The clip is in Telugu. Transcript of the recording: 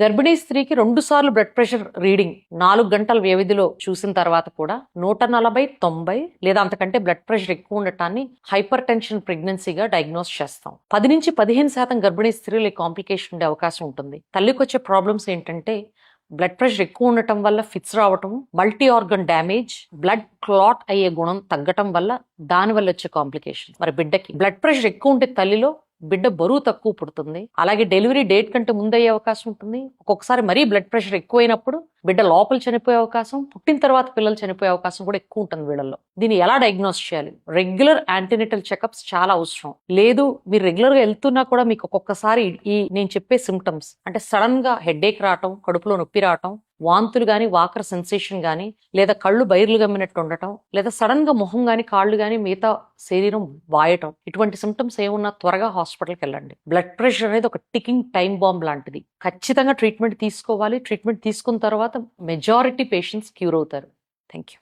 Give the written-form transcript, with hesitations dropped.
గర్భిణీ స్త్రీకి 2 సార్లు బ్లడ్ ప్రెషర్ రీడింగ్ 4 గంటల వ్యవధిలో చూసిన తర్వాత కూడా 140/90 లేదా అంతకంటే బ్లడ్ ప్రెషర్ ఎక్కువ ఉండటాన్ని హైపర్ టెన్షన్ ప్రెగ్నెన్సీగా డయాగ్నోస్ చేస్తాం. 10 నుంచి 15% గర్భిణీ స్త్రీలు ఈ కాంప్లికేషన్ ఉండే అవకాశం ఉంటుంది. తల్లికి వచ్చే ప్రాబ్లమ్స్ ఏంటంటే బ్లడ్ ప్రెషర్ ఎక్కువ ఉండటం వల్ల ఫిట్స్ రావటం, multi organ damage, blood clot అయ్యే గుణం తగ్గటం వల్ల దానివల్ల వచ్చే కాంప్లికేషన్. మరి బిడ్డకి బ్లడ్ ప్రెషర్ ఎక్కువ ఉంటే తల్లిలో బిడ్డ బరువు తక్కువ పుడుతుంది. అలాగే డెలివరీ డేట్ కంటే ముందు అయ్యే అవకాశం ఉంటుంది. ఒక్కొక్కసారి మరీ బ్లడ్ ప్రెషర్ ఎక్కువైనప్పుడు బిడ్డ లోపల చనిపోయే అవకాశం, పుట్టిన తర్వాత పిల్లలు చనిపోయే అవకాశం కూడా ఎక్కువ ఉంటుంది వీళ్ళల్లో. దీన్ని ఎలా డయాగ్నోస్ చేయాలి? రెగ్యులర్ యాంటీనేటల్ చెకప్స్ చాలా అవసరం. లేదు మీరు రెగ్యులర్ గా వెళ్తున్నా కూడా మీకు ఒక్కొక్కసారి ఈ నేను చెప్పే సిమ్టమ్స్ అంటే సడన్ గా హెడేక్ రావటం, కడుపులో నొప్పి రావటం, వాంతులు గాని, వాకర్ సెన్సేషన్ గాని, లేదా కళ్ళు బైర్లు గమ్మినట్టు ఉండటం, లేదా సడన్ గా మొహం గాని, కాళ్ళు గాని, మిగతా శరీరం వాయటం, ఇటువంటి సిమ్టమ్స్ ఏమున్నా త్వరగా హాస్పిటల్కి వెళ్ళండి. బ్లడ్ ప్రెషర్ అనేది ఒక టికింగ్ టైం బాంబ్ లాంటిది. ఖచ్చితంగా ట్రీట్మెంట్ తీసుకోవాలి. ట్రీట్మెంట్ తీసుకున్న తర్వాత మెజారిటీ పేషెంట్స్ క్యూర్ అవుతారు. Thank you.